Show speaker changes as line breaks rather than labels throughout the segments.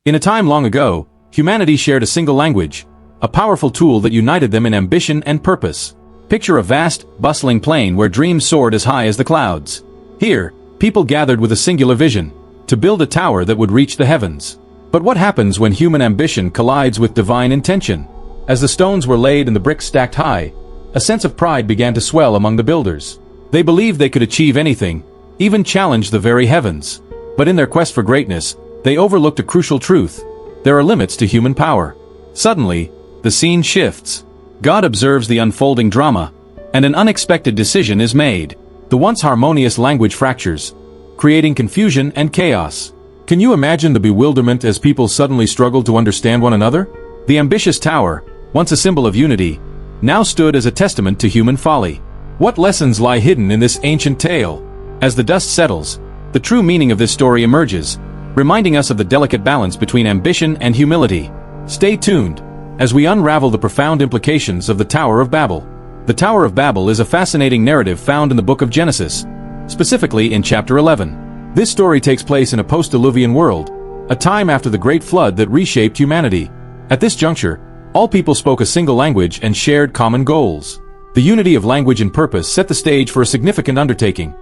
In a time long ago, humanity shared a single language, a powerful tool that united them in ambition and purpose. Picture a vast, bustling plain where dreams soared as high as the clouds. Here, people gathered with a singular vision, to build a tower that would reach the heavens. But what happens when human ambition collides with divine intention? As the stones were laid and the bricks stacked high, a sense of pride began to swell among the builders. They believed they could achieve anything, even challenge the very heavens. But in their quest for greatness, they overlooked a crucial truth. There are limits to human power. Suddenly, the scene shifts. God observes the unfolding drama, and an unexpected decision is made. The once harmonious language fractures, creating confusion and chaos. Can you imagine the bewilderment as people suddenly struggled to understand one another? The ambitious tower, once a symbol of unity, now stood as a testament to human folly. What lessons lie hidden in this ancient tale? As the dust settles, the true meaning of this story emerges, reminding us of the delicate balance between ambition and humility. Stay tuned as we unravel the profound implications of the Tower of Babel. The Tower of Babel is a fascinating narrative found in the book of Genesis, specifically in chapter 11. This story takes place in a post-diluvian world, a time after the Great Flood that reshaped humanity. At this juncture, all people spoke a single language and shared common goals. The unity of language and purpose set the stage for a significant undertaking: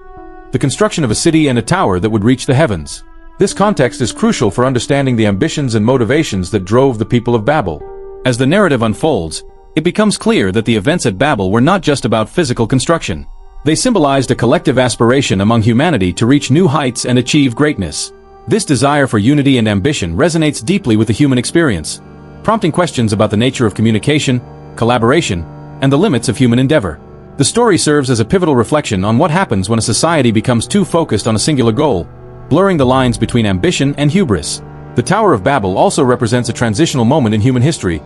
the construction of a city and a tower that would reach the heavens. This context is crucial for understanding the ambitions and motivations that drove the people of Babel. As the narrative unfolds, it becomes clear that the events at Babel were not just about physical construction. They symbolized a collective aspiration among humanity to reach new heights and achieve greatness. This desire for unity and ambition resonates deeply with the human experience, prompting questions about the nature of communication, collaboration, and the limits of human endeavor. The story serves as a pivotal reflection on what happens when a society becomes too focused on a singular goal, blurring the lines between ambition and hubris. The Tower of Babel also represents a transitional moment in human history,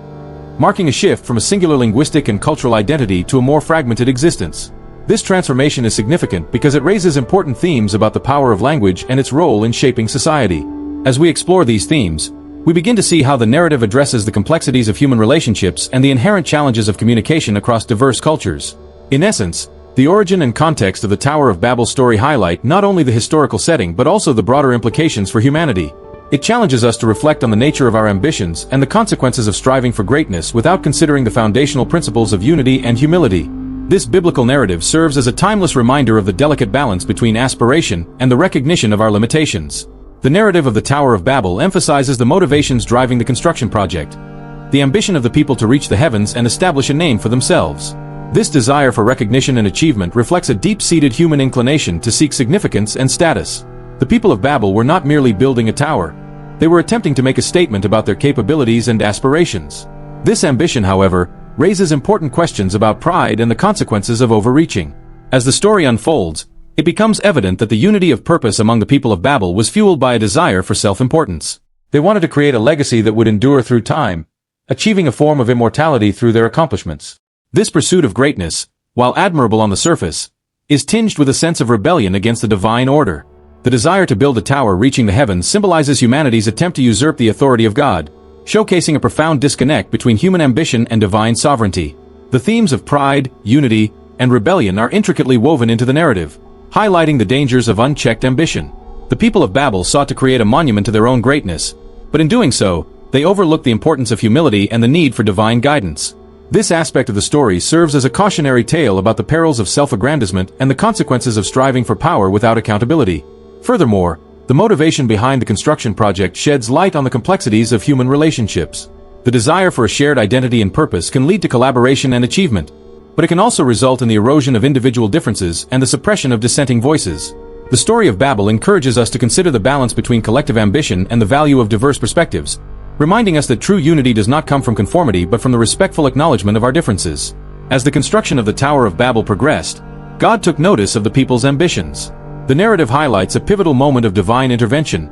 marking a shift from a singular linguistic and cultural identity to a more fragmented existence. This transformation is significant because it raises important themes about the power of language and its role in shaping society. As we explore these themes, we begin to see how the narrative addresses the complexities of human relationships and the inherent challenges of communication across diverse cultures. In essence, the origin and context of the Tower of Babel story highlight not only the historical setting but also the broader implications for humanity. It challenges us to reflect on the nature of our ambitions and the consequences of striving for greatness without considering the foundational principles of unity and humility. This biblical narrative serves as a timeless reminder of the delicate balance between aspiration and the recognition of our limitations. The narrative of the Tower of Babel emphasizes the motivations driving the construction project, the ambition of the people to reach the heavens and establish a name for themselves. This desire for recognition and achievement reflects a deep-seated human inclination to seek significance and status. The people of Babel were not merely building a tower. They were attempting to make a statement about their capabilities and aspirations. This ambition, however, raises important questions about pride and the consequences of overreaching. As the story unfolds, it becomes evident that the unity of purpose among the people of Babel was fueled by a desire for self-importance. They wanted to create a legacy that would endure through time, achieving a form of immortality through their accomplishments. This pursuit of greatness, while admirable on the surface, is tinged with a sense of rebellion against the divine order. The desire to build a tower reaching the heavens symbolizes humanity's attempt to usurp the authority of God, showcasing a profound disconnect between human ambition and divine sovereignty. The themes of pride, unity, and rebellion are intricately woven into the narrative, highlighting the dangers of unchecked ambition. The people of Babel sought to create a monument to their own greatness, but in doing so, they overlooked the importance of humility and the need for divine guidance. This aspect of the story serves as a cautionary tale about the perils of self-aggrandizement and the consequences of striving for power without accountability. Furthermore, the motivation behind the construction project sheds light on the complexities of human relationships. The desire for a shared identity and purpose can lead to collaboration and achievement, but it can also result in the erosion of individual differences and the suppression of dissenting voices. The story of Babel encourages us to consider the balance between collective ambition and the value of diverse perspectives, reminding us that true unity does not come from conformity but from the respectful acknowledgement of our differences. As the construction of the Tower of Babel progressed, God took notice of the people's ambitions. The narrative highlights a pivotal moment of divine intervention,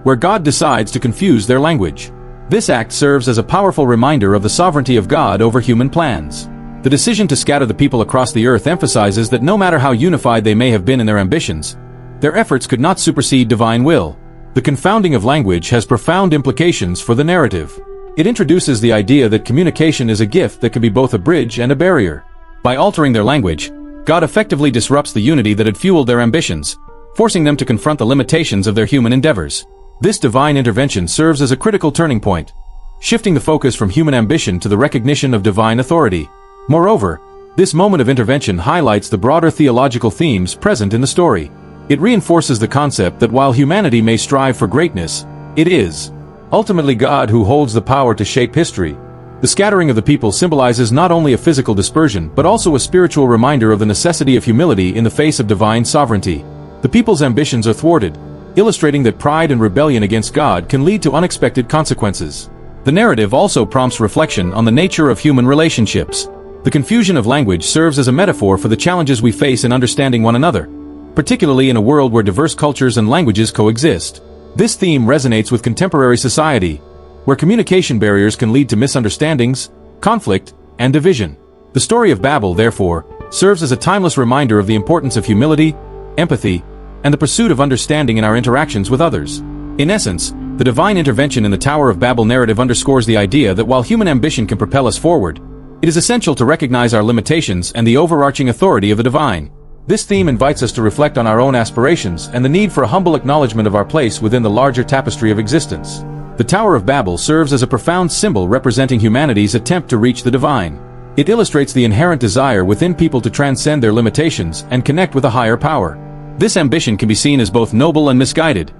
where God decides to confuse their language. This act serves as a powerful reminder of the sovereignty of God over human plans. The decision to scatter the people across the earth emphasizes that no matter how unified they may have been in their ambitions, their efforts could not supersede divine will. The confounding of language has profound implications for the narrative. It introduces the idea that communication is a gift that can be both a bridge and a barrier. By altering their language, God effectively disrupts the unity that had fueled their ambitions, forcing them to confront the limitations of their human endeavors. This divine intervention serves as a critical turning point, shifting the focus from human ambition to the recognition of divine authority. Moreover, this moment of intervention highlights the broader theological themes present in the story. It reinforces the concept that while humanity may strive for greatness, it is ultimately God who holds the power to shape history. The scattering of the people symbolizes not only a physical dispersion but also a spiritual reminder of the necessity of humility in the face of divine sovereignty. The people's ambitions are thwarted, illustrating that pride and rebellion against God can lead to unexpected consequences. The narrative also prompts reflection on the nature of human relationships. The confusion of language serves as a metaphor for the challenges we face in understanding one another, particularly in a world where diverse cultures and languages coexist. This theme resonates with contemporary society, where communication barriers can lead to misunderstandings, conflict, and division. The story of Babel, therefore, serves as a timeless reminder of the importance of humility, empathy, and the pursuit of understanding in our interactions with others. In essence, the divine intervention in the Tower of Babel narrative underscores the idea that while human ambition can propel us forward, it is essential to recognize our limitations and the overarching authority of the divine. This theme invites us to reflect on our own aspirations and the need for a humble acknowledgement of our place within the larger tapestry of existence. The Tower of Babel serves as a profound symbol representing humanity's attempt to reach the divine. It illustrates the inherent desire within people to transcend their limitations and connect with a higher power. This ambition can be seen as both noble and misguided.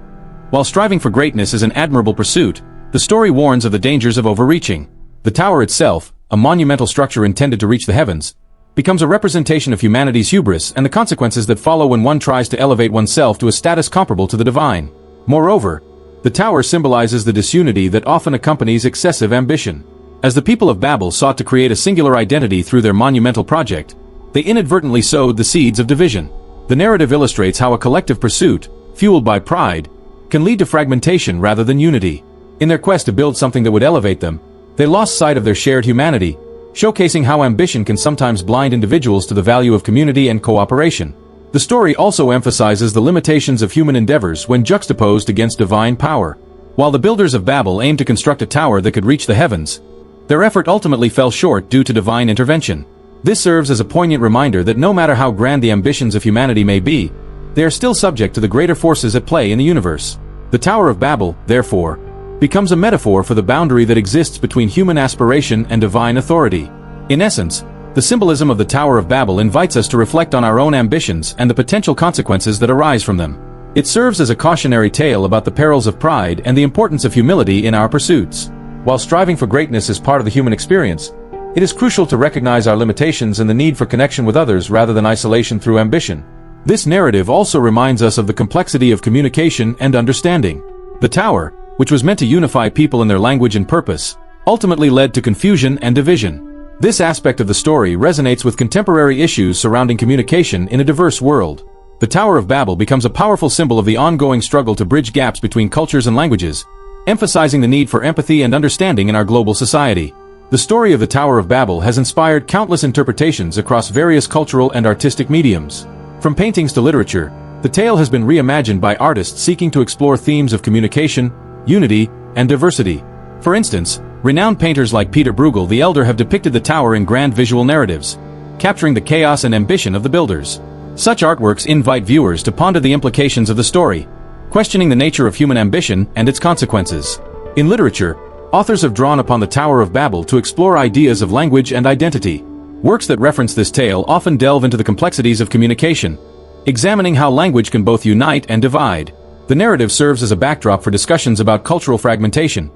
While striving for greatness is an admirable pursuit, the story warns of the dangers of overreaching. The tower itself, a monumental structure intended to reach the heavens, becomes a representation of humanity's hubris and the consequences that follow when one tries to elevate oneself to a status comparable to the divine. Moreover, the tower symbolizes the disunity that often accompanies excessive ambition. As the people of Babel sought to create a singular identity through their monumental project, they inadvertently sowed the seeds of division. The narrative illustrates how a collective pursuit, fueled by pride, can lead to fragmentation rather than unity. In their quest to build something that would elevate them, they lost sight of their shared humanity, showcasing how ambition can sometimes blind individuals to the value of community and cooperation. The story also emphasizes the limitations of human endeavors when juxtaposed against divine power. While the builders of Babel aimed to construct a tower that could reach the heavens, their effort ultimately fell short due to divine intervention. This serves as a poignant reminder that no matter how grand the ambitions of humanity may be, they are still subject to the greater forces at play in the universe. The Tower of Babel, therefore, becomes a metaphor for the boundary that exists between human aspiration and divine authority. In essence, the symbolism of the Tower of Babel invites us to reflect on our own ambitions and the potential consequences that arise from them. It serves as a cautionary tale about the perils of pride and the importance of humility in our pursuits. While striving for greatness is part of the human experience, it is crucial to recognize our limitations and the need for connection with others rather than isolation through ambition. This narrative also reminds us of the complexity of communication and understanding. The tower, which was meant to unify people in their language and purpose, ultimately led to confusion and division. This aspect of the story resonates with contemporary issues surrounding communication in a diverse world. The Tower of Babel becomes a powerful symbol of the ongoing struggle to bridge gaps between cultures and languages, emphasizing the need for empathy and understanding in our global society. The story of the Tower of Babel has inspired countless interpretations across various cultural and artistic mediums. From paintings to literature, the tale has been reimagined by artists seeking to explore themes of communication, unity, and diversity. For instance, renowned painters like Peter Bruegel the Elder have depicted the tower in grand visual narratives, capturing the chaos and ambition of the builders. Such artworks invite viewers to ponder the implications of the story, questioning the nature of human ambition and its consequences. In literature, authors have drawn upon the Tower of Babel to explore ideas of language and identity. Works that reference this tale often delve into the complexities of communication, examining how language can both unite and divide. The narrative serves as a backdrop for discussions about cultural fragmentation,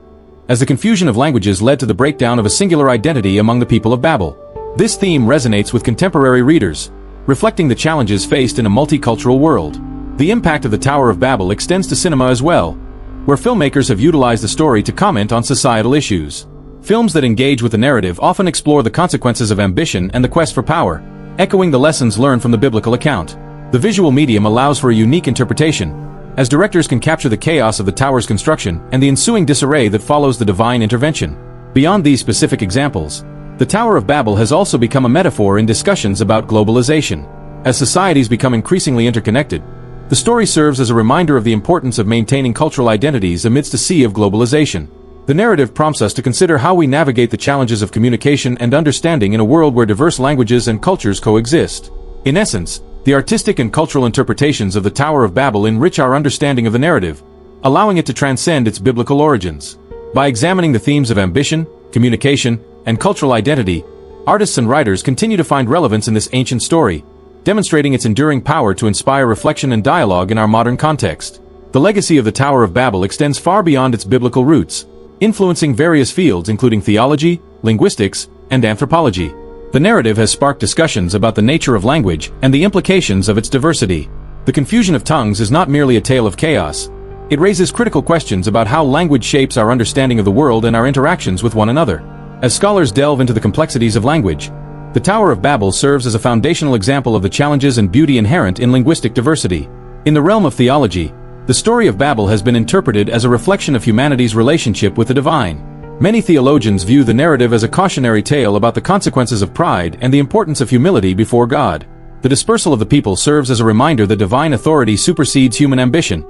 as the confusion of languages led to the breakdown of a singular identity among the people of Babel. This theme resonates with contemporary readers, reflecting the challenges faced in a multicultural world. The impact of the Tower of Babel extends to cinema as well, where filmmakers have utilized the story to comment on societal issues. Films that engage with the narrative often explore the consequences of ambition and the quest for power, echoing the lessons learned from the biblical account. The visual medium allows for a unique interpretation, as directors can capture the chaos of the tower's construction and the ensuing disarray that follows the divine intervention. Beyond these specific examples, the Tower of Babel has also become a metaphor in discussions about globalization. As societies become increasingly interconnected, the story serves as a reminder of the importance of maintaining cultural identities amidst a sea of globalization. The narrative prompts us to consider how we navigate the challenges of communication and understanding in a world where diverse languages and cultures coexist. In essence, the artistic and cultural interpretations of the Tower of Babel enrich our understanding of the narrative, allowing it to transcend its biblical origins. By examining the themes of ambition, communication, and cultural identity, artists and writers continue to find relevance in this ancient story, demonstrating its enduring power to inspire reflection and dialogue in our modern context. The legacy of the Tower of Babel extends far beyond its biblical roots, influencing various fields including theology, linguistics, and anthropology. The narrative has sparked discussions about the nature of language and the implications of its diversity. The confusion of tongues is not merely a tale of chaos. It raises critical questions about how language shapes our understanding of the world and our interactions with one another. As scholars delve into the complexities of language, the Tower of Babel serves as a foundational example of the challenges and beauty inherent in linguistic diversity. In the realm of theology, the story of Babel has been interpreted as a reflection of humanity's relationship with the divine. Many theologians view the narrative as a cautionary tale about the consequences of pride and the importance of humility before God. The dispersal of the people serves as a reminder that divine authority supersedes human ambition,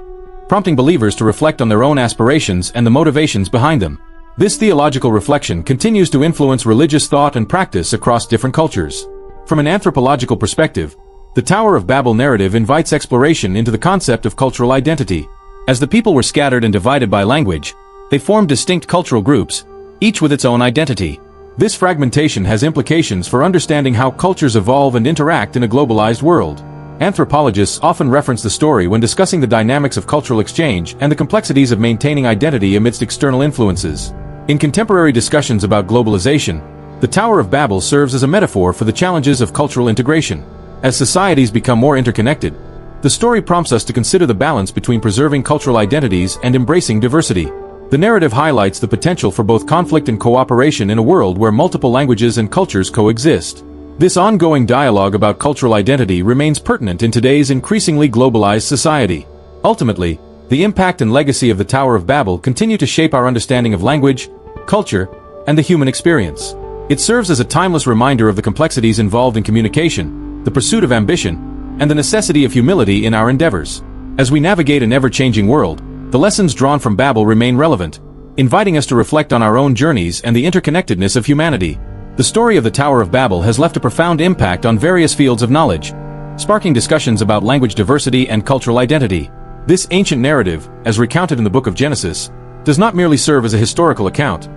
prompting believers to reflect on their own aspirations and the motivations behind them. This theological reflection continues to influence religious thought and practice across different cultures. From an anthropological perspective, the Tower of Babel narrative invites exploration into the concept of cultural identity. As the people were scattered and divided by language, they formed distinct cultural groups, each with its own identity. This fragmentation has implications for understanding how cultures evolve and interact in a globalized world. Anthropologists often reference the story when discussing the dynamics of cultural exchange and the complexities of maintaining identity amidst external influences. In contemporary discussions about globalization, the Tower of Babel serves as a metaphor for the challenges of cultural integration. As societies become more interconnected, the story prompts us to consider the balance between preserving cultural identities and embracing diversity. The narrative highlights the potential for both conflict and cooperation in a world where multiple languages and cultures coexist. This ongoing dialogue about cultural identity remains pertinent in today's increasingly globalized society. Ultimately, the impact and legacy of the Tower of Babel continue to shape our understanding of language, culture, and the human experience. It serves as a timeless reminder of the complexities involved in communication, the pursuit of ambition, and the necessity of humility in our endeavors. As we navigate an ever-changing world, the lessons drawn from Babel remain relevant, inviting us to reflect on our own journeys and the interconnectedness of humanity. The story of the Tower of Babel has left a profound impact on various fields of knowledge, sparking discussions about language diversity and cultural identity. This ancient narrative, as recounted in the book of Genesis, does not merely serve as a historical account.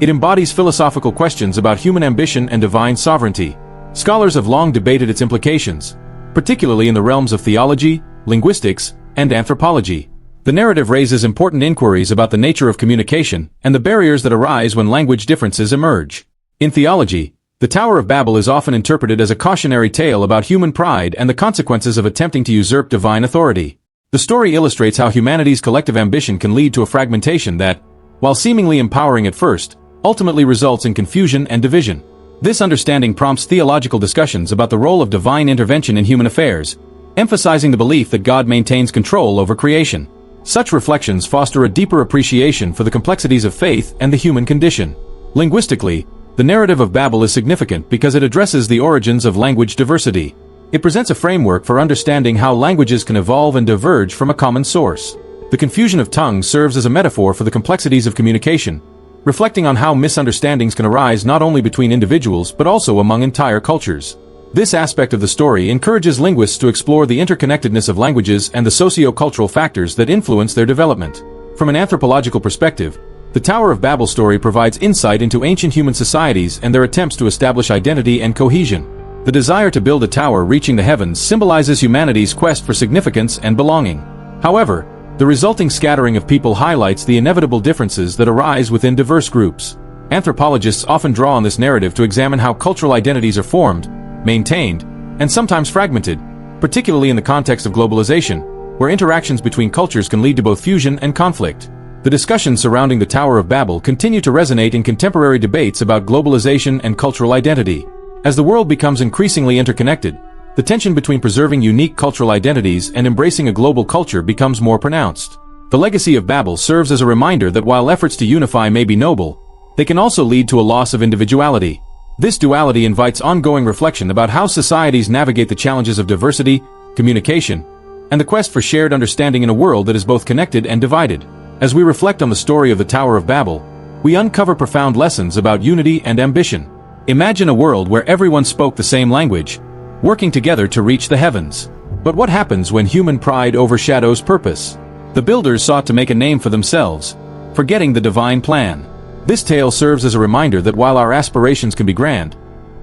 It embodies philosophical questions about human ambition and divine sovereignty. Scholars have long debated its implications, particularly in the realms of theology, linguistics, and anthropology. The narrative raises important inquiries about the nature of communication and the barriers that arise when language differences emerge. In theology, the Tower of Babel is often interpreted as a cautionary tale about human pride and the consequences of attempting to usurp divine authority. The story illustrates how humanity's collective ambition can lead to a fragmentation that, while seemingly empowering at first, ultimately results in confusion and division. This understanding prompts theological discussions about the role of divine intervention in human affairs, emphasizing the belief that God maintains control over creation. Such reflections foster a deeper appreciation for the complexities of faith and the human condition. Linguistically, the narrative of Babel is significant because it addresses the origins of language diversity. It presents a framework for understanding how languages can evolve and diverge from a common source. The confusion of tongues serves as a metaphor for the complexities of communication, reflecting on how misunderstandings can arise not only between individuals but also among entire cultures. This aspect of the story encourages linguists to explore the interconnectedness of languages and the socio-cultural factors that influence their development. From an anthropological perspective, the Tower of Babel story provides insight into ancient human societies and their attempts to establish identity and cohesion. The desire to build a tower reaching the heavens symbolizes humanity's quest for significance and belonging. However, the resulting scattering of people highlights the inevitable differences that arise within diverse groups. Anthropologists often draw on this narrative to examine how cultural identities are formed, maintained, and sometimes fragmented, particularly in the context of globalization, where interactions between cultures can lead to both fusion and conflict. The discussions surrounding the Tower of Babel continue to resonate in contemporary debates about globalization and cultural identity. As the world becomes increasingly interconnected, the tension between preserving unique cultural identities and embracing a global culture becomes more pronounced. The legacy of Babel serves as a reminder that while efforts to unify may be noble, they can also lead to a loss of individuality. This duality invites ongoing reflection about how societies navigate the challenges of diversity, communication, and the quest for shared understanding in a world that is both connected and divided. As we reflect on the story of the Tower of Babel, we uncover profound lessons about unity and ambition. Imagine a world where everyone spoke the same language, working together to reach the heavens. But what happens when human pride overshadows purpose? The builders sought to make a name for themselves, forgetting the divine plan. This tale serves as a reminder that while our aspirations can be grand,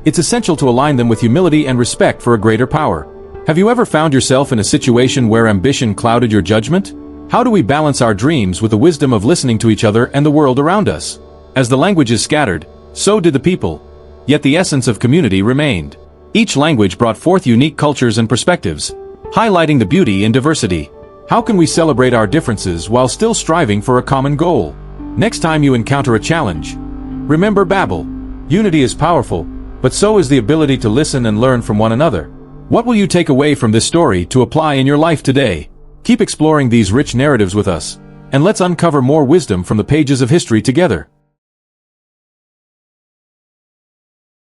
it's essential to align them with humility and respect for a greater power. Have you ever found yourself in a situation where ambition clouded your judgment? How do we balance our dreams with the wisdom of listening to each other and the world around us? As the languages scattered, so did the people. Yet the essence of community remained. Each language brought forth unique cultures and perspectives, highlighting the beauty in diversity. How can we celebrate our differences while still striving for a common goal? Next time you encounter a challenge, remember Babel. Unity is powerful, but so is the ability to listen and learn from one another. What will you take away from this story to apply in your life today? Keep exploring these rich narratives with us, and let's uncover more wisdom from the pages of history together.